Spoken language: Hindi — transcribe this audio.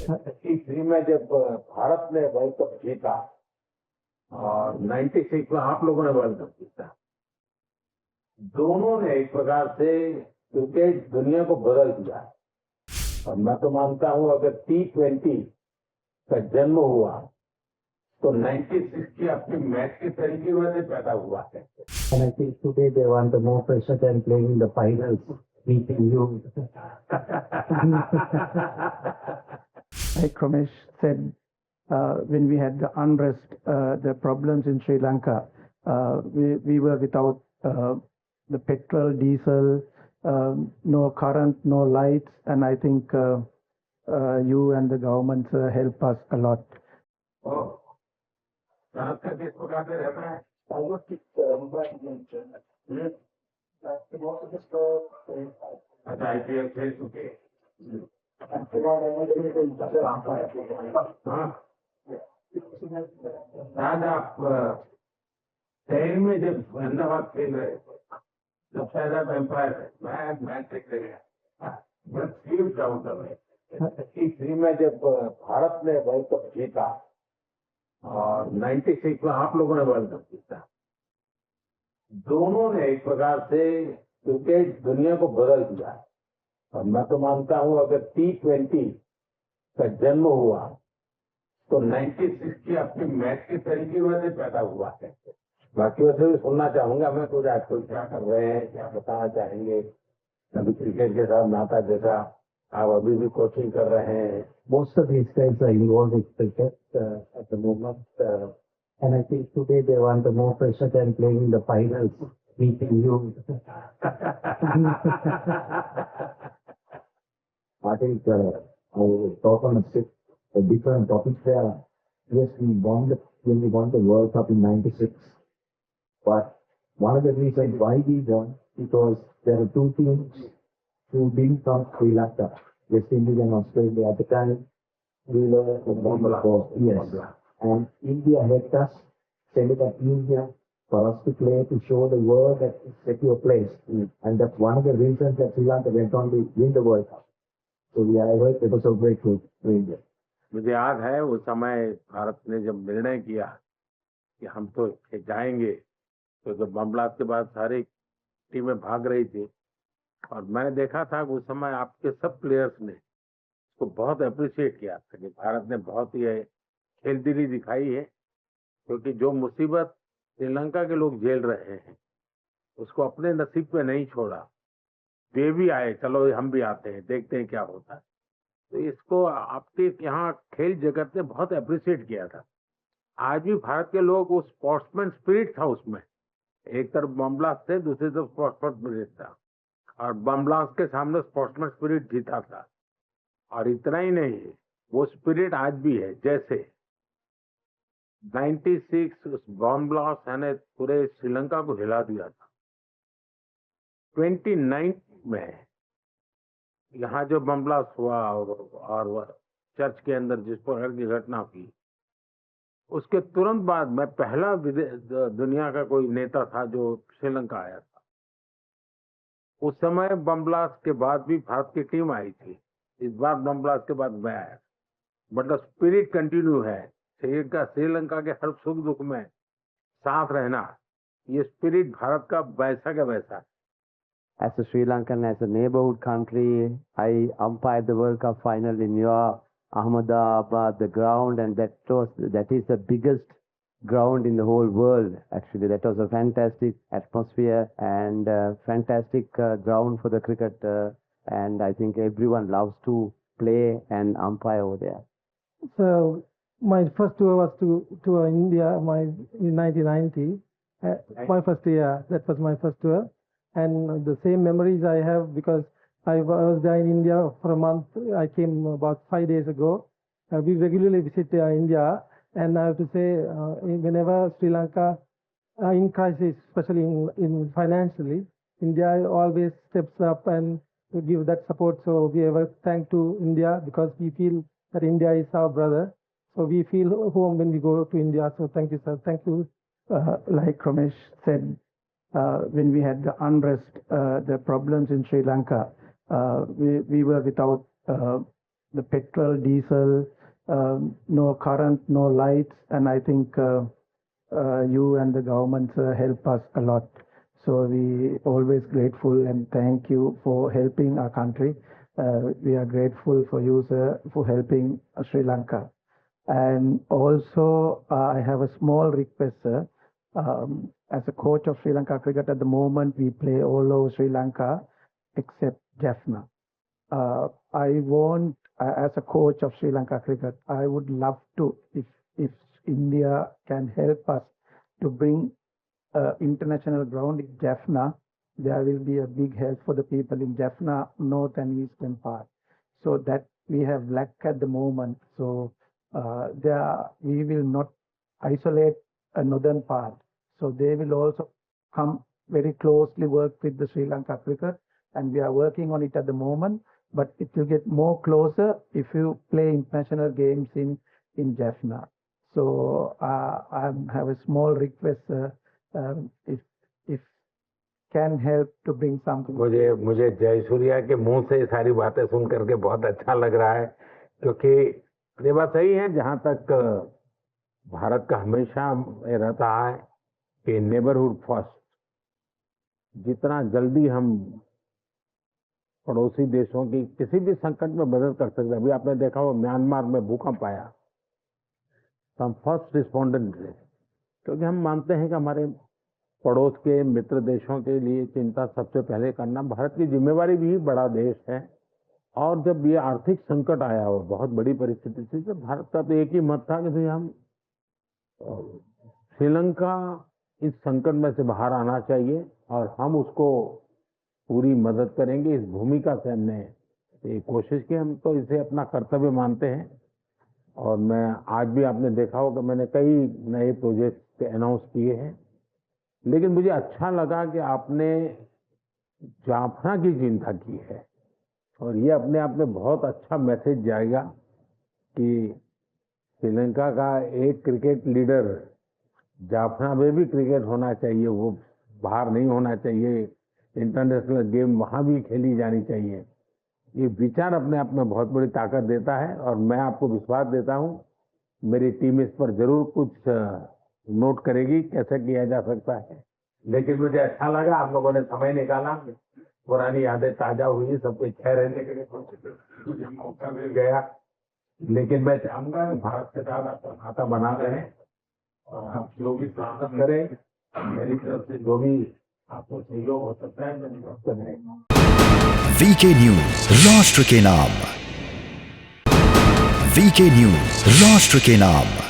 93 में जब भारत ने वर्ल्ड कप जीता और 96 में आप लोगों ने वर्ल्ड कप जीता, दोनों ने एक प्रकार से क्रिकेट दुनिया को बदल दिया। और मैं तो मानता हूं अगर T20 का जन्म हुआ तो 96 की अपनी मैच के तरीके वजह से पैदा हुआ है। And I think today they want the more pressure than playing the finals, meeting you. Like Ramesh said, when we had the unrest, the problems in Sri Lanka, we were without the petrol, diesel, no current, no lights, and I think you and the government help us a lot. Oh, Bharat का किस प्रकार से रहता है? अच्छा, IPL खेल चुके। हाँ, आज आप शहर में जब अहमदाबाद खेल रहे थे, जब शायद आप एम्पायर है, मैं देखते गया, बस फील डाउन कर रहे थे। 93 में जब भारत ने वर्ल्ड कप जीता और 96 में आप लोगों ने वर्ल्ड कप जीता, दोनों ने एक प्रकार से क्रिकेट दुनिया को बदल दिया। और मैं तो मानता हूं अगर T20 का जन्म हुआ तो 96 की अपनी मैच के तरीके वजह से पैदा हुआ है। बाकी वैसे भी सुनना चाहूंगा मैं कुछ आजकल क्या कर रहे हैं, क्या बताना चाहेंगे अभी क्रिकेट के साथ नाता जैसा आप अभी भी कोचिंग कर रहे हैं। Most of these guys are involved with cricket at the moment. And I think today they want the more pressure than playing the finals, meeting you. I think I will talk on a different topic there. Yes, when we won the World Cup in 96. But one of the reasons why we won, because there are two teams who didn't come Sri Lanka, West Indies and Australia. At the time, we were one of the yes. And India helped us, sending a team here for us to play, to show the world that it's a secure place. And that's one of the reasons that Sri Lanka went on to win the World Cup. So we are ever so grateful to India. मुझे याद है उस समय भारत ने जब निर्णय किया कि हम तो जाएंगे, तो जब बम ब्लास्ट के बाद सारी टीमें भाग रही थी और मैंने देखा था कि उस समय आपके सब प्लेयर्स ने उसको बहुत अप्रिशिएट किया था कि भारत ने बहुत ही खेलदिली दिखाई है, क्योंकि जो मुसीबत श्रीलंका के लोग झेल रहे हैं उसको अपने नसीब पे नहीं छोड़ा। वे भी आए, चलो हम भी आते हैं, देखते हैं क्या होता है। तो इसको आपके यहाँ खेल जगत ने बहुत अप्रिशिएट किया था। आज भी भारत के लोग, उस स्पोर्ट्समैन स्पिरिट था उसमें, एक तरफ बम ब्लास्ट थे, दूसरी तरफ स्पोर्ट्समैन स्पिरिट था, और बम ब्लास्ट के सामने स्पोर्ट्समैन स्पिरिट जीता था। और इतना ही नहीं, वो स्पिरिट आज भी है। जैसे 96 उस बम ब्लास्ट ने पूरे श्रीलंका को हिला दिया था। 29 में यहाँ जो बम ब्लास्ट हुआ और चर्च के अंदर जिस प्रकार की घटना हुई, उसके तुरंत बाद मैं पहला दुनिया का कोई नेता था जो श्रीलंका आया था। उस समय बम ब्लास्ट के बाद भी भारत की टीम आई थी, इस बार बम ब्लास्ट के बाद मैं आया, बट द स्पिरिट कंटिन्यू है। श्रीलंका के हर सुख दुख में साथ रहना, ये स्पिरिट भारत का वैसा का वैसा है। As a Sri Lankan, as a neighborhood country, I umpired the World Cup final in your Ahmedabad, the ground, and that is the biggest ground in the whole world. Actually, that was a fantastic atmosphere and fantastic ground for the cricket, and I think everyone loves to play and umpire over there. So my first tour was to India, in 1990. My first year, that was my first tour. And the same memories I have because I was there in India for a month. I came about 5 days ago. We regularly visit India, and I have to say, whenever Sri Lanka in crisis, especially in financially, India always steps up and to give that support. So we ever thank to India because we feel that India is our brother. So we feel home when we go to India. So thank you, sir. Thank you. Like Ramesh said, when we had the unrest, the problems in Sri Lanka, we were without the petrol, diesel, no current, no lights, and I think you and the government help us a lot. So we always grateful and thank you for helping our country. We are grateful for you, sir, for helping Sri Lanka. And also, I have a small request, sir. As a coach of Sri Lanka cricket at the moment, we play all over Sri Lanka except Jaffna. I want, as a coach of Sri Lanka cricket, I would love to, if India can help us to bring international ground in Jaffna, there will be a big help for the people in Jaffna, north and eastern part. So that we have lack at the moment. So we will not isolate a northern part. So they will also come very closely work with the Sri Lanka cricket, and we are working on it at the moment. But it will get more closer if you play international games in Jaffna. So I have a small request, if can help to bring something. मुझे जयसूर्या के मुंह से ये सारी बातें सुन करके बहुत अच्छा लग रहा है, क्योंकि ये बात सही है। जहां तक भारत का हमेशा रहता है कि नेबरहुड फर्स्ट, जितना जल्दी हम पड़ोसी देशों की किसी भी संकट में मदद कर सकते हैं। अभी आपने देखा हो म्यांमार में भूकंप आया, तो हम फर्स्ट रिस्पोंडेंट थे, क्योंकि हम मानते हैं कि हमारे पड़ोस के मित्र देशों के लिए चिंता सबसे पहले करना भारत की जिम्मेवारी भी। बड़ा देश है, और जब ये आर्थिक संकट आया हो, बहुत बड़ी परिस्थिति थी, तो भारत का तो एक ही मत था कि भाई हम श्रीलंका इस संकट में से बाहर आना चाहिए और हम उसको पूरी मदद करेंगे। इस भूमिका से हमने ये कोशिश की, हम तो इसे अपना कर्तव्य मानते हैं। और मैं आज भी आपने देखा होगा मैंने कई नए प्रोजेक्ट अनाउंस किए हैं, लेकिन मुझे अच्छा लगा कि आपने जाफना की चिंता की है, और ये अपने आप में बहुत अच्छा मैसेज जाएगा कि श्रीलंका का एक क्रिकेट लीडर, जाफना में भी क्रिकेट होना चाहिए, वो बाहर नहीं होना चाहिए, इंटरनेशनल गेम वहाँ भी खेली जानी चाहिए। ये विचार अपने आप में बहुत बड़ी ताकत देता है, और मैं आपको विश्वास देता हूँ मेरी टीम इस पर जरूर कुछ नोट करेगी कैसे किया जा सकता है। लेकिन मुझे अच्छा लगा आप लोगों ने समय निकाला, पुरानी यादें ताजा हुई, सब कुछ छह रहने के लिए मौका मिल गया। लेकिन मैं चाहूंगा भारत के साथ आपका खाता बना रहे, और आप जो भी स्वागत करें, मेरी तरफ से जो भी आपको सहयोग हो सकता है मेरी तरफ से रहेगा। VK न्यूज राष्ट्र के नाम। VK न्यूज राष्ट्र के नाम।